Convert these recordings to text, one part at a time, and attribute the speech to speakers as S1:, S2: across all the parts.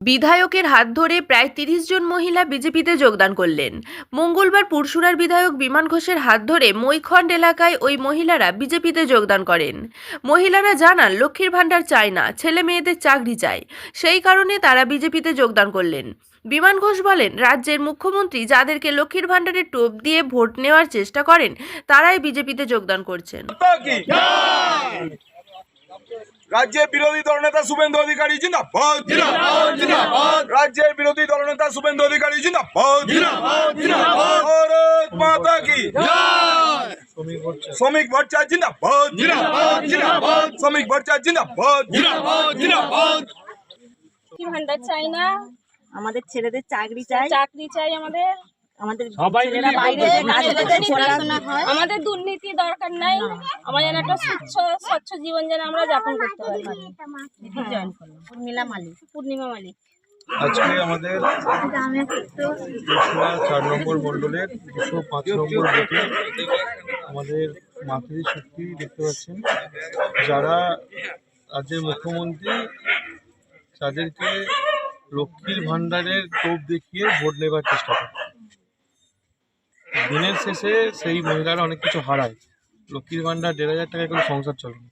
S1: বিধায়কের হাত ধরে প্রায় ৩০ জন মহিলা বিজেপিতে যোগদান করলেন। মঙ্গলবার পুরসুরার বিধায়ক বিমান ঘোষের হাত ধরে মৈখণ্ড এলাকায় ওই মহিলারা বিজেপিতে যোগদান করেন। মহিলারা জানান, লক্ষ্মীর ভাণ্ডার চায় না, ছেলে মেয়েদের চাকরি চায়, সেই কারণে তারা বিজেপিতে যোগদান করলেন। বিমান ঘোষ বলেন, রাজ্যের মুখ্যমন্ত্রী যাদেরকে লক্ষ্মীর ভাণ্ডারের টোপ দিয়ে ভোট নেওয়ার চেষ্টা করেন, তারাই বিজেপিতে যোগদান করছেন।
S2: রাজ্যের বিরোধী দলনেতা শুভেন্দু অধিকারী জিন্দাবাদ, জিন্দাবাদ, জিন্দাবাদ। রাজ্যের বিরোধী দলনেতা শুভেন্দু অধিকারী জিন্দাবাদ, জিন্দাবাদ, জিন্দাবাদ। ভারত মাতা কি জয়। শ্রমিক ভট্টাচার্য জিন্দাবাদ, জিন্দাবাদ, জিন্দাবাদ। শ্রমিক ভট্টাচার্য জিন্দাবাদ, জিন্দাবাদ, জিন্দাবাদ।
S3: কি ভান্ডার চাই না,
S4: আমাদের ছেলেদের চাকরি চাই,
S3: চাকরি চাই আমাদের
S4: ছেলেরা বাইরে পড়াশোনা হয়।
S3: আমাদের দুর্নীতি দরকার নাই, আমার যেন একটা স্বচ্ছ জীবন যেন আমরা যাপন করতে পারি। পূর্ণিমা মালিক।
S5: আজকে আমাদের 4 নম্বর মণ্ডলের 205 নম্বর বুথে আমাদের মাতৃ শক্তি দেখতে পাচ্ছেন, যারা রাজ্যের মুখ্যমন্ত্রী তাদেরকে লক্ষ্মীর ভাণ্ডারের টোপ দেখিয়ে ভোট নেবার চেষ্টা করে। দিনের শেষে সেই মহিলারা অনেক কিছু হারায়। লক্ষ্মীর ভাণ্ডার 1,500 টাকায় কোনো সংসার চলে না।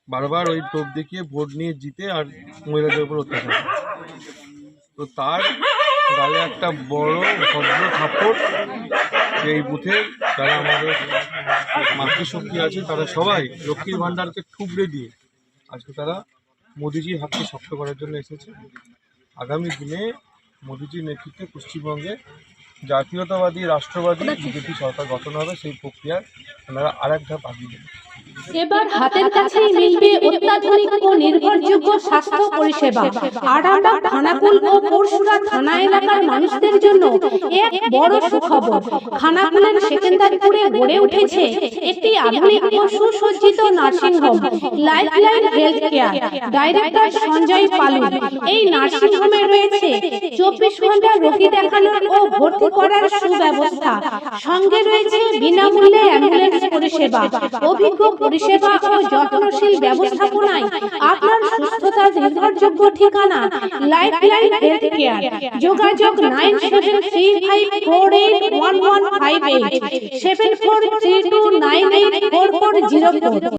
S5: বারবার ওই টোপ দেখিয়ে ভোট নিয়ে জিতে আর মহিলাদের উপর অত্যাচার। তো তার গালে একটা বড় ভদ্র থাপ্পড় এই বুথে যারা আমাদের মাতৃশক্তি আছে তারা সবাই লক্ষ্মীর ভাণ্ডারকে ঠুকরে দিয়ে আজকে তারা মোদিজির হাতকে শক্ত করার জন্য এসেছে। আগামী দিনে মোদিজির নেতৃত্বে পশ্চিমবঙ্গে জাতীয়তাবাদী রাষ্ট্রবাদী বিজেপি সরকার গঠন হবে, সেই প্রক্রিয়ায় ওনারা আরেক ধাপ আগিয়ে দেবেন।
S6: এবার হাতের কাছেই মিলবে অত্যাধুনিক ও নির্ভরযোগ্য স্বাস্থ্য পরিষেবা। আরামবাগ, খানাকুল ও পরশুরা থানা এলাকার মানুষদের জন্য এক বড় সুখবর। খানাকুলের সেকেন্দারপুরে গড়ে উঠেছে একটি আধুনিক ও সুসজ্জিত nursing home, lifeline health care. Director Sanjay Palu. এই নার্সিংহোমে রয়েছে 24 ঘন্টা রোগী দেখানোর ও ভর্তি করার সুব্যবস্থা। সঙ্গে রয়েছে বিনামূল্যে অ্যাম্বুলেন্স পরিষেবা। অভিজ্ঞ পরিষেবা ও যত্নশীল ব্যবস্থাপনায় আপনার সুস্থতার নির্ভরযোগ্য ঠিকানা লাইফলাইন হেলথ কেয়ার। যোগাযোগ 9735481158 7432984404।